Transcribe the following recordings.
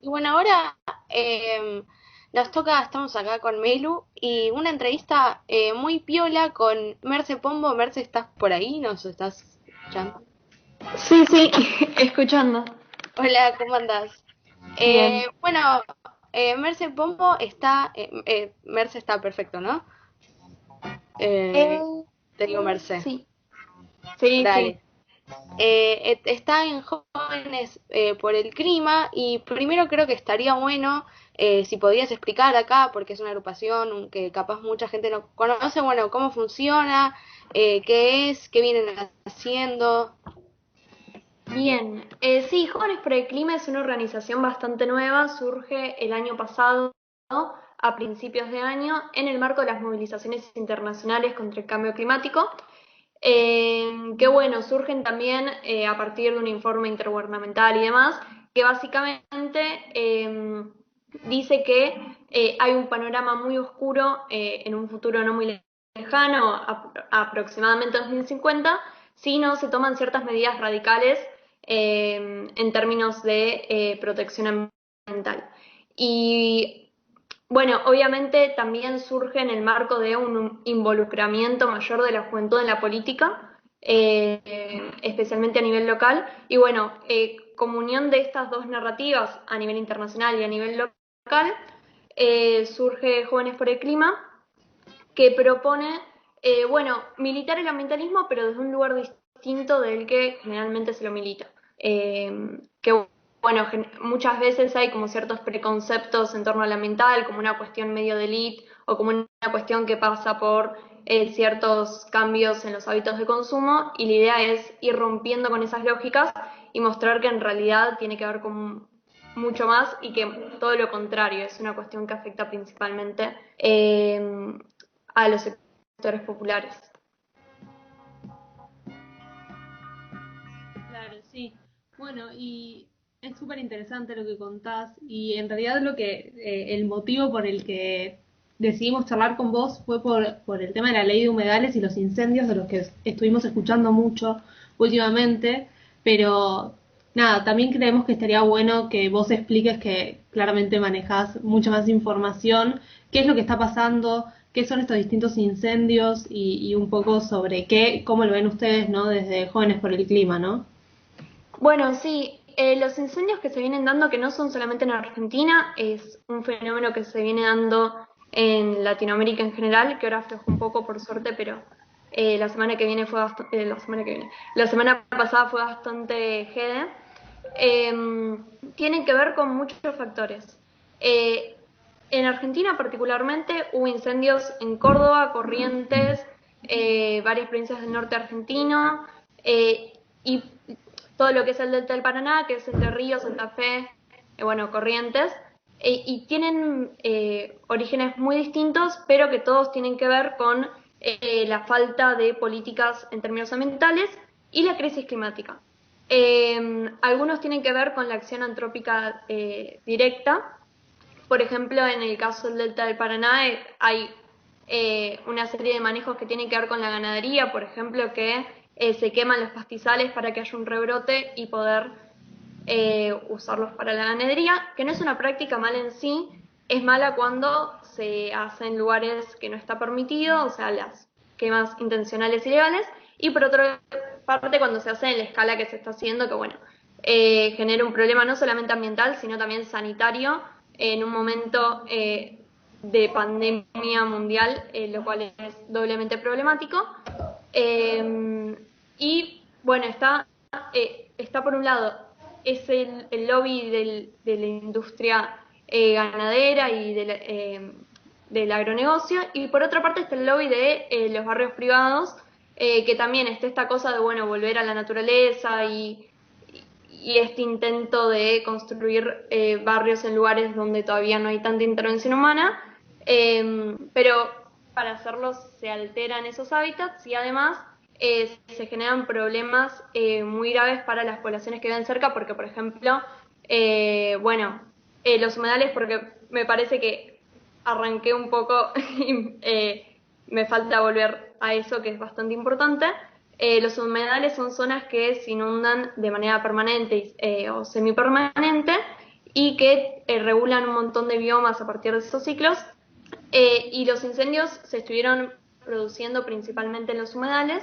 Y bueno, ahora nos toca, estamos acá con Melu y una entrevista muy piola con Merce Pombo. Merce, ¿estás por ahí? ¿Nos estás escuchando? Sí, sí, escuchando. Hola, ¿cómo andás? Bien. Bueno, Merce Pombo está, Merce está perfecto, ¿no? Eh, Eh, Te digo Merce, sí, sí, sí. dale. Está en Jóvenes por el Clima y primero creo que estaría bueno si podías explicar acá, porque es una agrupación que capaz mucha gente no conoce, bueno, cómo funciona, qué es, qué vienen haciendo. Bien. Sí, Jóvenes por el Clima es una organización bastante nueva, surge el año pasado, a principios de año, en el marco de las movilizaciones internacionales contra el cambio climático, que bueno, surgen también a partir de un informe intergubernamental y demás, que básicamente dice que hay un panorama muy oscuro en un futuro no muy lejano, aproximadamente 2050, si no se toman ciertas medidas radicales en términos de protección ambiental. Y bueno, obviamente también surge en el marco de un involucramiento mayor de la juventud en la política, especialmente a nivel local. Y bueno, comunión de estas dos narrativas a nivel internacional y a nivel local, surge Jóvenes por el Clima, que propone, bueno, militar el ambientalismo, pero desde un lugar distinto del que generalmente se lo milita. Que bueno, muchas veces hay como ciertos preconceptos en torno al ambiental, como una cuestión medio de élite o como una cuestión que pasa por ciertos cambios en los hábitos de consumo, y la idea es ir rompiendo con esas lógicas y mostrar que en realidad tiene que ver con mucho más y que todo lo contrario, es una cuestión que afecta principalmente a los sectores populares. Claro, sí. Bueno, y es súper interesante lo que contás y en realidad lo que el motivo por el que decidimos charlar con vos fue por el tema de la ley de humedales y los incendios de los que estuvimos escuchando mucho últimamente, pero nada, también creemos que estaría bueno que vos expliques que claramente manejás mucha más información, qué es lo que está pasando, qué son estos distintos incendios y un poco sobre qué, cómo lo ven ustedes, ¿no? Desde Jóvenes por el Clima, ¿no? Bueno, sí, los incendios que se vienen dando, que no son solamente en Argentina, es un fenómeno que se viene dando en Latinoamérica en general, que ahora aflojó un poco por suerte, pero la semana que viene fue la semana que viene, la semana pasada fue bastante jede. Tienen que ver con muchos factores. Eh, en Argentina particularmente hubo incendios en Córdoba, Corrientes, varias provincias del norte argentino, y todo lo que es el delta del Paraná, que es Entre Ríos, Santa Fe, bueno, Corrientes, y tienen orígenes muy distintos, pero que todos tienen que ver con la falta de políticas en términos ambientales y la crisis climática. Algunos tienen que ver con la acción antrópica directa. Por ejemplo, en el caso del Delta del Paraná hay una serie de manejos que tienen que ver con la ganadería, por ejemplo, que se queman los pastizales para que haya un rebrote y poder usarlos para la ganadería, que no es una práctica mala en sí, es mala cuando se hace en lugares que no está permitido, o sea, las quemas intencionales ilegales, y por otra parte cuando se hace en la escala que se está haciendo, que bueno, genera un problema no solamente ambiental, sino también sanitario, en un momento de pandemia mundial, lo cual es doblemente problemático. Y bueno, está por un lado es el lobby de la industria ganadera y del agronegocio, y por otra parte está el lobby de los barrios privados, que también está esta cosa de, bueno, volver a la naturaleza y este intento de construir barrios en lugares donde todavía no hay tanta intervención humana, pero para hacerlo se alteran esos hábitats y además se generan problemas muy graves para las poblaciones que viven cerca, porque por ejemplo, bueno, los humedales, porque me parece que arranqué un poco y me falta volver a eso que es bastante importante. Los humedales son zonas que se inundan de manera permanente o semipermanente, y que regulan un montón de biomas a partir de esos ciclos. Y los incendios se estuvieron produciendo principalmente en los humedales.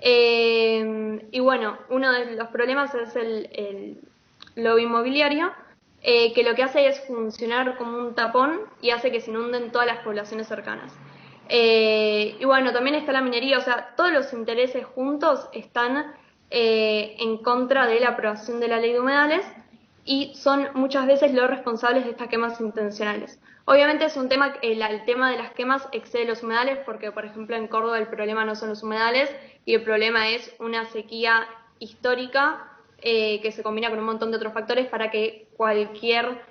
Y bueno, uno de los problemas es el lobby inmobiliario, que lo que hace es funcionar como un tapón y hace que se inunden todas las poblaciones cercanas. Y bueno, también está la minería, o sea, todos los intereses juntos están en contra de la aprobación de la ley de humedales y son muchas veces los responsables de estas quemas intencionales. Obviamente es un tema, el tema de las quemas excede los humedales porque, por ejemplo, en Córdoba el problema no son los humedales y el problema es una sequía histórica que se combina con un montón de otros factores para que cualquier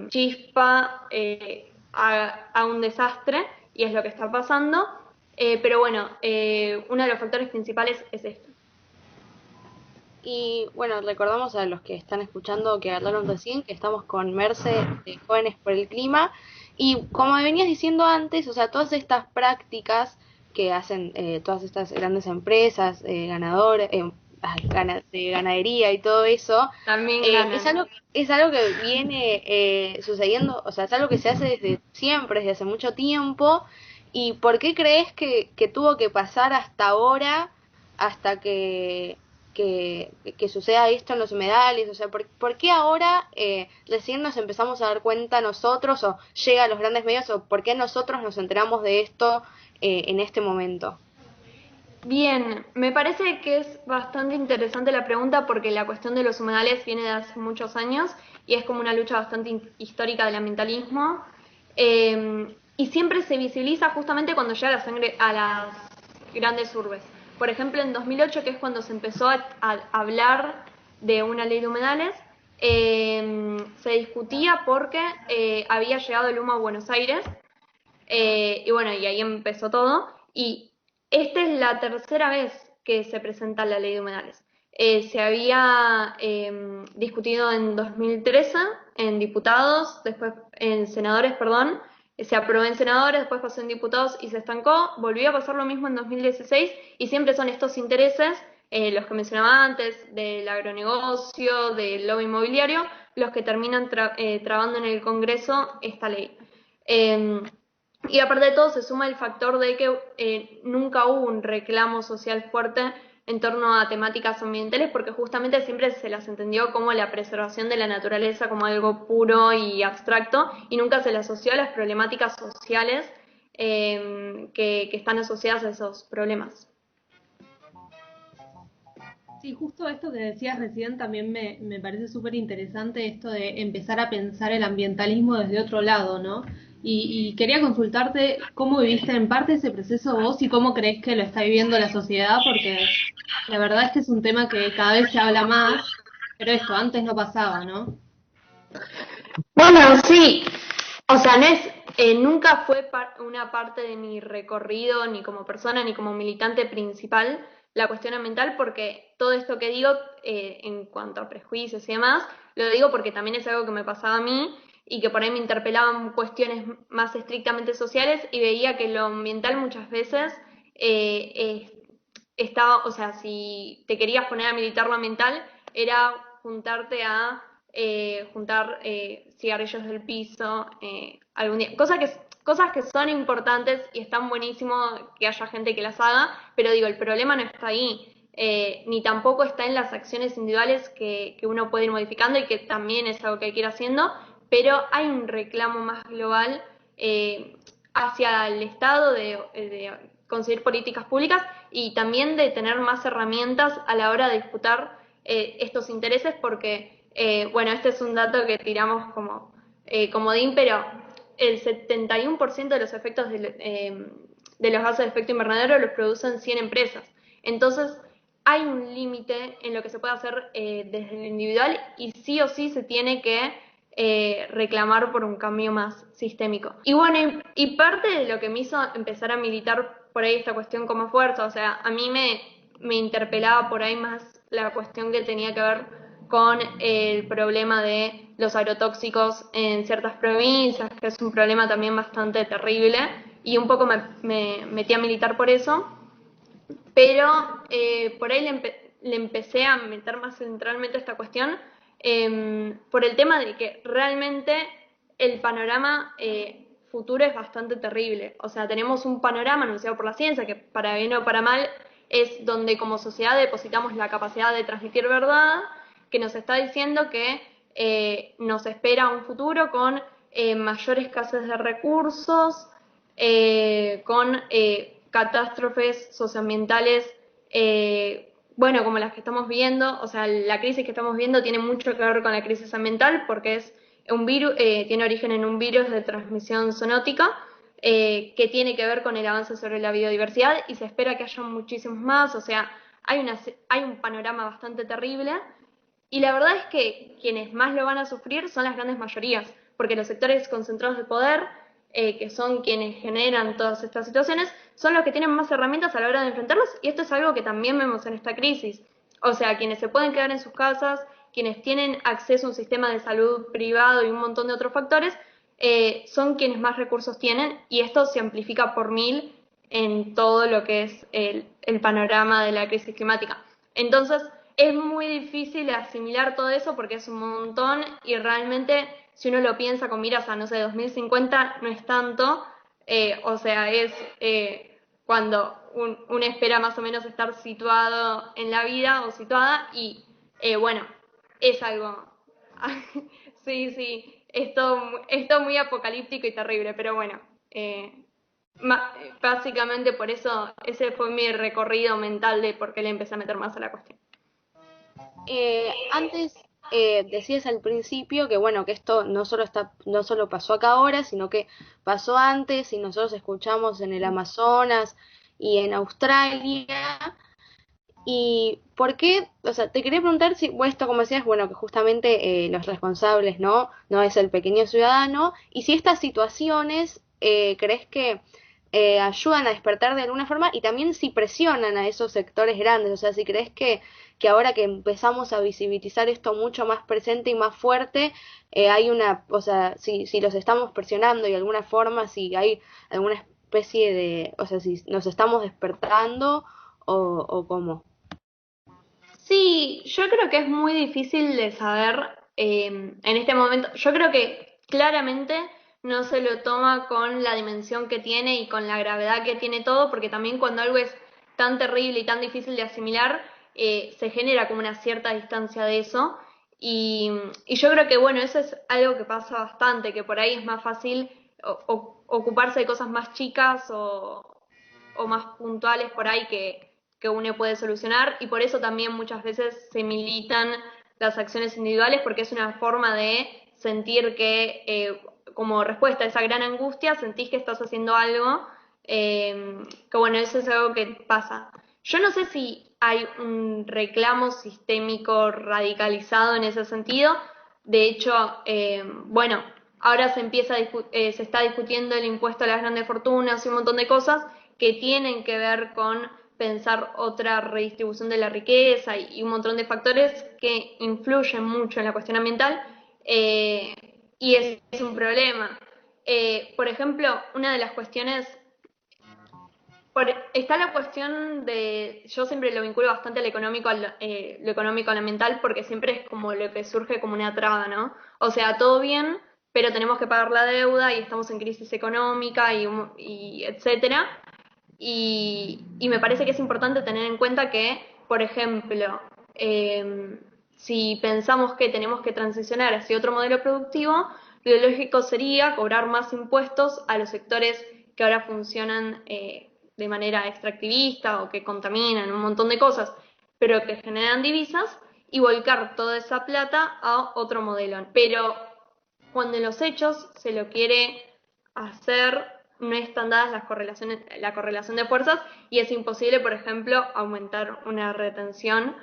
chispa haga un desastre, y es lo que está pasando. Pero bueno, uno de los factores principales es esto. Y bueno, recordamos a los que están escuchando que hablaron recién que estamos con Merce de Jóvenes por el Clima. Y como me venías diciendo antes, o sea, todas estas prácticas que hacen todas estas grandes empresas, de ganadería y todo eso, También es algo que viene sucediendo, o sea, es algo que se hace desde siempre, desde hace mucho tiempo. ¿Y por qué crees que tuvo que pasar hasta ahora, hasta que suceda esto en los humedales? O sea, ¿por qué ahora recién nos empezamos a dar cuenta nosotros o llega a los grandes medios o por qué nosotros nos enteramos de esto en este momento? Bien, me parece que es bastante interesante la pregunta porque la cuestión de los humedales viene de hace muchos años y es como una lucha bastante histórica del ambientalismo. Y siempre se visibiliza justamente cuando llega la sangre a las grandes urbes. Por ejemplo, en 2008, que es cuando se empezó a hablar de una ley de humedales, se discutía porque había llegado el humo a Buenos Aires. Y bueno, y ahí empezó todo. Y esta es la tercera vez que se presenta la ley de humedales. Se había discutido en 2013 en diputados, después en senadores, perdón, se aprobó en senadores, después pasó en diputados y se estancó, volvió a pasar lo mismo en 2016 y siempre son estos intereses, los que mencionaba antes, del agronegocio, del lobby inmobiliario, los que terminan trabando en el Congreso esta ley. Y aparte de todo se suma el factor de que nunca hubo un reclamo social fuerte en torno a temáticas ambientales porque justamente siempre se las entendió como la preservación de la naturaleza como algo puro y abstracto y nunca se le asoció a las problemáticas sociales que están asociadas a esos problemas. Sí, justo esto que decías recién también me parece súper interesante, esto de empezar a pensar el ambientalismo desde otro lado, ¿no? Y quería consultarte cómo viviste en parte ese proceso vos y cómo crees que lo está viviendo la sociedad, porque la verdad es que es un tema que cada vez se habla más, pero esto antes no pasaba, ¿no? Bueno, sí, o sea, no es, nunca fue una parte de mi recorrido, ni como persona, ni como militante principal, la cuestión ambiental, porque todo esto que digo, en cuanto a prejuicios y demás, lo digo porque también es algo que me pasaba a mí y que por ahí me interpelaban cuestiones más estrictamente sociales y veía que lo ambiental muchas veces estaba, o sea, si te querías poner a militar lo ambiental, era juntarte a juntar cigarrillos del piso, algún día. Cosas que son importantes y están buenísimo que haya gente que las haga, pero digo, el problema no está ahí, ni tampoco está en las acciones individuales que uno puede ir modificando y que también es algo que hay que ir haciendo, pero hay un reclamo más global hacia el Estado de conseguir políticas públicas y también de tener más herramientas a la hora de disputar estos intereses porque bueno, este es un dato que tiramos como comodín, pero el 71% de los efectos de los gases de efecto invernadero los producen 100 empresas. Entonces, hay un límite en lo que se puede hacer desde lo individual y sí o sí se tiene que reclamar por un cambio más sistémico. Y bueno, y parte de lo que me hizo empezar a militar por ahí esta cuestión como fuerza, o sea, a mí me interpelaba por ahí más la cuestión que tenía que ver con el problema de los agrotóxicos en ciertas provincias, que es un problema también bastante terrible, y un poco me metí a militar por eso, pero por ahí le empecé a meter más centralmente esta cuestión por el tema de que realmente el panorama futuro es bastante terrible. O sea, tenemos un panorama anunciado por la ciencia que, para bien o para mal, es donde como sociedad depositamos la capacidad de transmitir verdad, que nos está diciendo que nos espera un futuro con mayor escasez de recursos, con catástrofes socioambientales, bueno, como las que estamos viendo. O sea, la crisis que estamos viendo tiene mucho que ver con la crisis ambiental porque es un virus, tiene origen en un virus de transmisión zoonótica que tiene que ver con el avance sobre la biodiversidad y se espera que haya muchísimos más. O sea, hay un panorama bastante terrible y la verdad es que quienes más lo van a sufrir son las grandes mayorías, porque los sectores concentrados de poder, que son quienes generan todas estas situaciones, son los que tienen más herramientas a la hora de enfrentarlos, y esto es algo que también vemos en esta crisis. O sea, quienes se pueden quedar en sus casas, quienes tienen acceso a un sistema de salud privado y un montón de otros factores, son quienes más recursos tienen, y esto se amplifica por mil en todo lo que es el panorama de la crisis climática. Entonces, es muy difícil asimilar todo eso porque es un montón y realmente si uno lo piensa con miras a, no sé, 2050 no es tanto. O sea, es cuando uno espera más o menos estar situado en la vida o situada y bueno, es algo, sí, sí, es todo muy apocalíptico y terrible, pero bueno, básicamente por eso ese fue mi recorrido mental de por qué le empecé a meter más a la cuestión. Antes decías al principio que bueno, que esto no solo pasó acá ahora, sino que pasó antes y nosotros escuchamos en el Amazonas y en Australia. ¿Y por qué? O sea, te quería preguntar si, bueno, esto como decías, bueno, que justamente los responsables, ¿no? No es el pequeño ciudadano, y si estas situaciones crees que ayudan a despertar de alguna forma y también si presionan a esos sectores grandes, o sea, si crees que ahora que empezamos a visibilizar esto mucho más presente y más fuerte, hay una, o sea, si los estamos presionando de alguna forma, si hay alguna especie de, o sea, si nos estamos despertando o cómo. Sí, yo creo que es muy difícil de saber en este momento. Yo creo que claramente no se lo toma con la dimensión que tiene y con la gravedad que tiene todo, porque también cuando algo es tan terrible y tan difícil de asimilar, se genera como una cierta distancia de eso. Y yo creo que, bueno, eso es algo que pasa bastante, que por ahí es más fácil ocuparse de cosas más chicas o más puntuales por ahí que uno puede solucionar y por eso también muchas veces se militan las acciones individuales porque es una forma de sentir que como respuesta a esa gran angustia sentís que estás haciendo algo, que bueno, eso es algo que pasa. Yo no sé si hay un reclamo sistémico radicalizado en ese sentido. De hecho, bueno, ahora se está discutiendo el impuesto a las grandes fortunas y un montón de cosas que tienen que ver con pensar otra redistribución de la riqueza y un montón de factores que influyen mucho en la cuestión ambiental, y es un problema. Por ejemplo, una de las cuestiones está la cuestión de, yo siempre lo vinculo bastante al económico, lo económico al ambiental, porque siempre es como lo que surge como una traba, ¿no? O sea, todo bien, pero tenemos que pagar la deuda y estamos en crisis económica y etcétera. Y me parece que es importante tener en cuenta que, por ejemplo, si pensamos que tenemos que transicionar hacia otro modelo productivo, lo lógico sería cobrar más impuestos a los sectores que ahora funcionan de manera extractivista o que contaminan un montón de cosas, pero que generan divisas y volcar toda esa plata a otro modelo. Pero cuando en los hechos se lo quiere hacer, no están dadas la correlación de fuerzas y es imposible, por ejemplo, aumentar una retención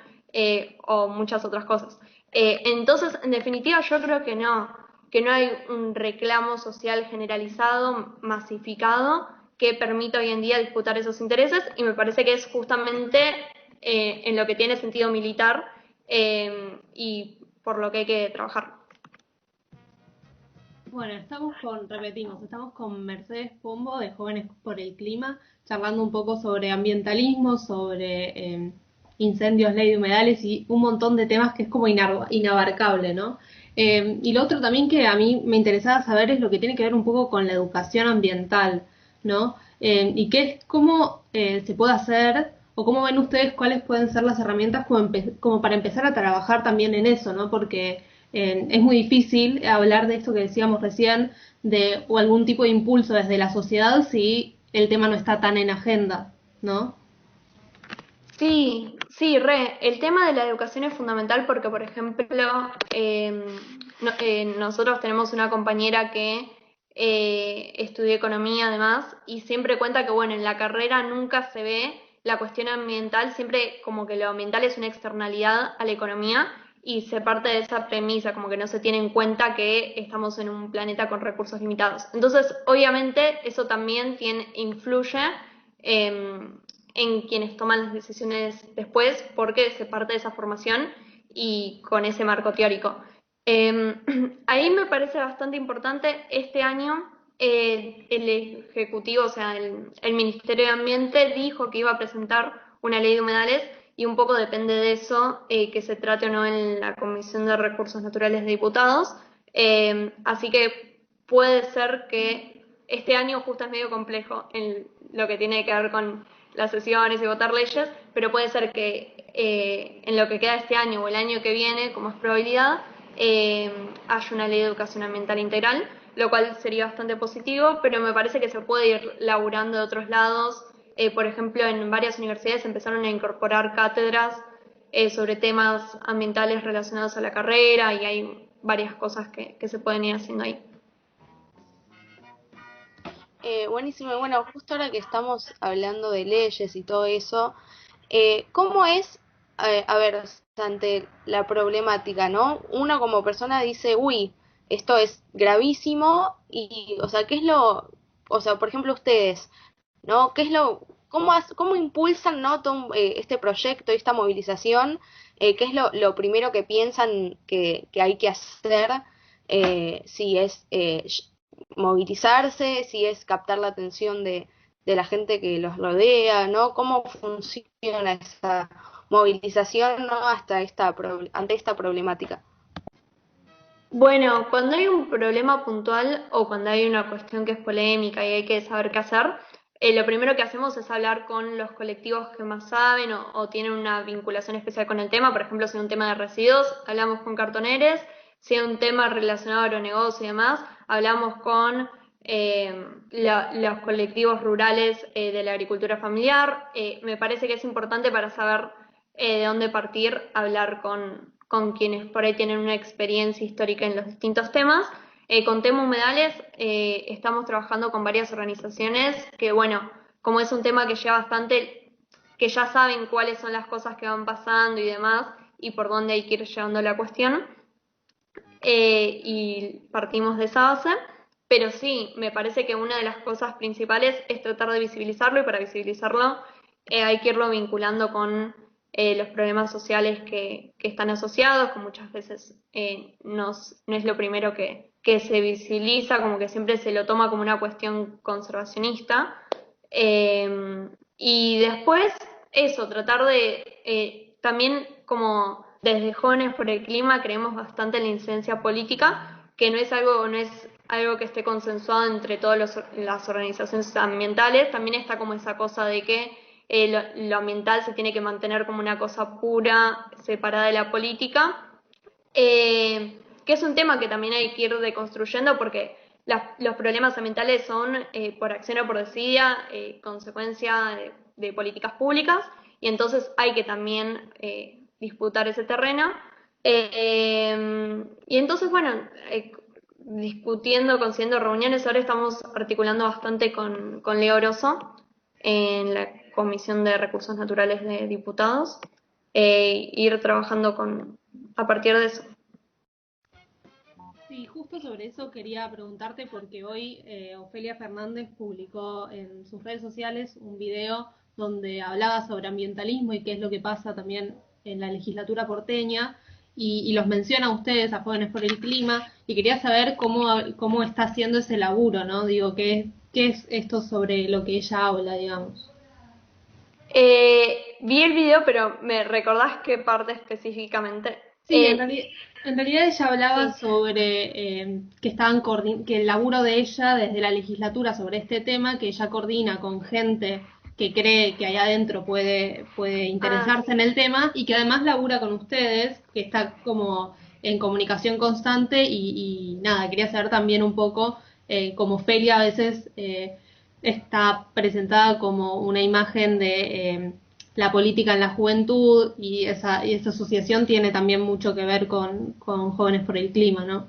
o muchas otras cosas. Entonces, en definitiva, yo creo que no hay un reclamo social generalizado, masificado, que permita hoy en día disputar esos intereses y me parece que es justamente en lo que tiene sentido militar y por lo que hay que trabajar. Bueno, repetimos, estamos con Mercedes Pombo de Jóvenes por el Clima, charlando un poco sobre ambientalismo, sobre incendios, ley de humedales y un montón de temas que es como inabarcable, ¿no? Y lo otro también que a mí me interesaba saber es lo que tiene que ver un poco con la educación ambiental, ¿no? Y cómo se puede hacer o cómo ven ustedes cuáles pueden ser las herramientas como para empezar a trabajar también en eso, ¿no? Porque es muy difícil hablar de esto que decíamos recién, de o algún tipo de impulso desde la sociedad si el tema no está tan en agenda, ¿no? Sí, sí, re. El tema de la educación es fundamental porque, por ejemplo, nosotros tenemos una compañera que estudió economía además y siempre cuenta que, bueno, en la carrera nunca se ve la cuestión ambiental, siempre como que lo ambiental es una externalidad a la economía y se parte de esa premisa, como que no se tiene en cuenta que estamos en un planeta con recursos limitados. Entonces, obviamente, eso también influye en quienes toman las decisiones después, porque se parte de esa formación y con ese marco teórico. Ahí me parece bastante importante este año. El Ejecutivo, o sea, el Ministerio de Ambiente dijo que iba a presentar una ley de humedales y un poco depende de eso que se trate o no en la Comisión de Recursos Naturales de Diputados. Así que puede ser que este año justo es medio complejo en lo que tiene que ver con las sesiones y votar leyes, pero puede ser que en lo que queda este año o el año que viene, como es probabilidad, haya una ley de educación ambiental integral, lo cual sería bastante positivo, pero me parece que se puede ir laburando de otros lados. Por ejemplo, en varias universidades empezaron a incorporar cátedras sobre temas ambientales relacionados a la carrera y hay varias cosas que se pueden ir haciendo ahí. Buenísimo. Bueno, justo ahora que estamos hablando de leyes y todo eso, ¿cómo es, a ver, ante la problemática, ¿no? Uno como persona dice, uy, esto es gravísimo y, o sea, ¿qué es o sea, por ejemplo, ustedes, ¿no? ¿Qué es cómo impulsan, ¿no? Este proyecto, esta movilización? ¿Qué es lo primero que piensan que hay que hacer? Si es movilizarse, si es captar la atención de la gente que los rodea, ¿no? ¿Cómo funciona esa movilización, ¿no? Ante esta problemática? Bueno, cuando hay un problema puntual o cuando hay una cuestión que es polémica y hay que saber qué hacer, lo primero que hacemos es hablar con los colectivos que más saben o tienen una vinculación especial con el tema. Por ejemplo, si es un tema de residuos, hablamos con cartoneres. Si es un tema relacionado a agronegocio y demás, hablamos con los colectivos rurales de la agricultura familiar. Me parece que es importante para saber de dónde partir, hablar con quienes por ahí tienen una experiencia histórica en los distintos temas. Con tema humedales estamos trabajando con varias organizaciones que, bueno, como es un tema que lleva bastante, que ya saben cuáles son las cosas que van pasando y demás y por dónde hay que ir llevando la cuestión. Y partimos de esa base. Pero sí, me parece que una de las cosas principales es tratar de visibilizarlo y para visibilizarlo hay que irlo vinculando con los problemas sociales que están asociados, que muchas veces no es lo primero que se visibiliza, como que siempre se lo toma como una cuestión conservacionista. Y después, eso, tratar de también como desde Jóvenes por el Clima creemos bastante en la incidencia política, que no es algo que esté consensuado entre todas las organizaciones ambientales, también está como esa cosa de que lo ambiental se tiene que mantener como una cosa pura, separada de la política, que es un tema que también hay que ir deconstruyendo porque los problemas ambientales son, por acción o por desidia, consecuencia de políticas públicas y entonces hay que también disputar ese terreno. Y entonces, bueno, discutiendo, consiguiendo reuniones, ahora estamos articulando bastante con Leo Oroso en la Comisión de Recursos Naturales de Diputados, ir trabajando a partir de eso. Sí, justo sobre eso quería preguntarte porque hoy Ofelia Fernández publicó en sus redes sociales un video donde hablaba sobre ambientalismo y qué es lo que pasa también en la legislatura porteña y los menciona a ustedes, a Jóvenes por el Clima, y quería saber cómo está haciendo ese laburo, ¿no? Digo, qué es esto sobre lo que ella habla, digamos. Vi el video, pero ¿me recordás qué parte específicamente? Sí, en realidad ella hablaba Sí. sobre que el laburo de ella desde la legislatura sobre este tema, que ella coordina con gente que cree que allá adentro puede Ah, interesarse en sí. el tema y que además labura con ustedes, que está como en comunicación constante y nada, quería saber también un poco como Feria a veces está presentada como una imagen de la política en la juventud y esa asociación tiene también mucho que ver con Jóvenes por el Clima, ¿no?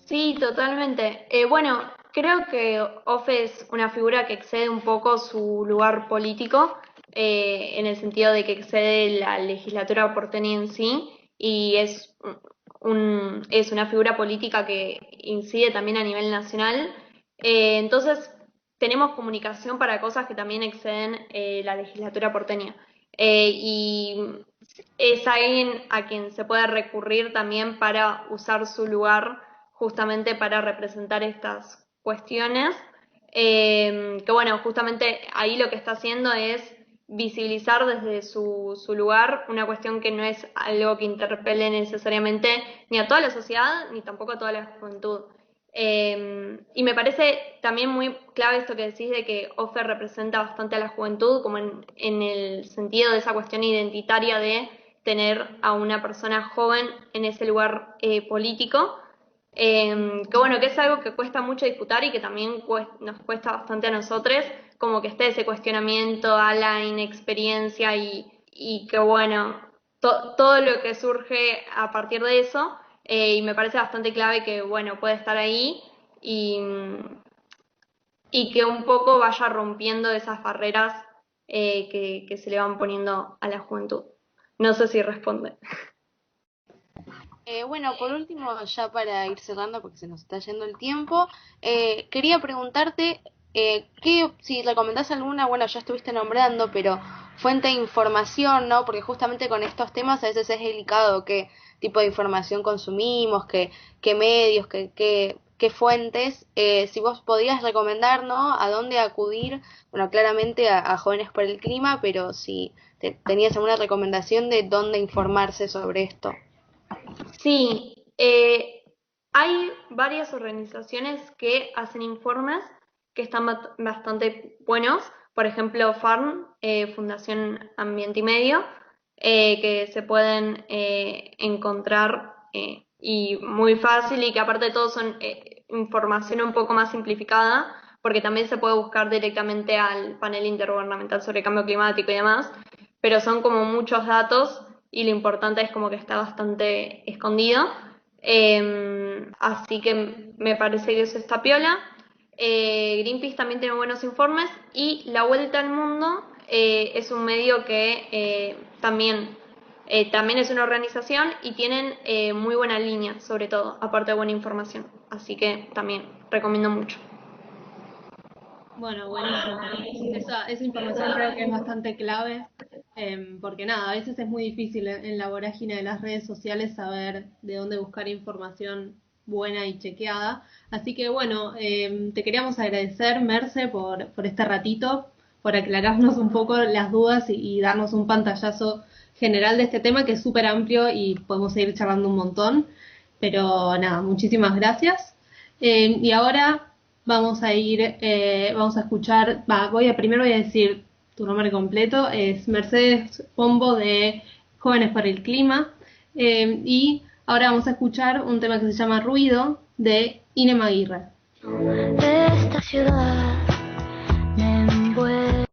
Sí, totalmente. Bueno, creo que Ofe es una figura que excede un poco su lugar político, en el sentido de que excede la legislatura porteña en sí, y es una figura política que incide también a nivel nacional. Entonces, tenemos comunicación para cosas que también exceden la legislatura porteña. Y es alguien a quien se puede recurrir también para usar su lugar justamente para representar estas cuestiones. Que bueno, justamente ahí lo que está haciendo es visibilizar desde su lugar una cuestión que no es algo que interpele necesariamente ni a toda la sociedad ni tampoco a toda la juventud. Y me parece también muy clave esto que decís de que Offer representa bastante a la juventud, como en el sentido de esa cuestión identitaria de tener a una persona joven en ese lugar político. Que bueno, que es algo que cuesta mucho disputar y que también nos cuesta bastante a nosotros, como que esté ese cuestionamiento a la inexperiencia y que bueno, todo lo que surge a partir de eso, y me parece bastante clave que bueno, puede estar ahí y, y que un poco vaya rompiendo esas barreras que se le van poniendo a la juventud. No sé si responde. Bueno, por último, ya para ir cerrando porque se nos está yendo el tiempo, quería preguntarte si recomendás alguna, bueno, ya estuviste nombrando, pero fuente de información, ¿no? Porque justamente con estos temas a veces es delicado qué tipo de información consumimos, qué medios, qué fuentes. Si vos podías recomendar, ¿no? A dónde acudir, bueno, claramente a Jóvenes por el Clima, pero si tenías alguna recomendación de dónde informarse sobre esto. Sí, hay varias organizaciones que hacen informes que están bastante buenos. Por ejemplo, FARM, Fundación Ambiente y Medio, que se pueden encontrar y muy fácil y que aparte de todo son información un poco más simplificada, porque también se puede buscar directamente al panel intergubernamental sobre cambio climático y demás, pero son como muchos datos y lo importante es como que está bastante escondido. Así que me parece que eso está piola. Greenpeace también tiene buenos informes y La Vuelta al Mundo es un medio que también es una organización y tienen muy buena línea, sobre todo, aparte de buena información. Así que también recomiendo mucho. Bueno, buenísimo. Esa información creo que es bastante clave, porque nada, a veces es muy difícil en la vorágine de las redes sociales saber de dónde buscar información buena y chequeada. Así que bueno, te queríamos agradecer, Merce, por este ratito, por aclararnos un poco las dudas y darnos un pantallazo general de este tema que es súper amplio y podemos seguir charlando un montón. Pero nada, muchísimas gracias. Y ahora vamos a escuchar, primero voy a decir tu nombre completo, es Mercedes Pombo de Jóvenes por el Clima, y ahora vamos a escuchar un tema que se llama Ruido de Ine Aguirre.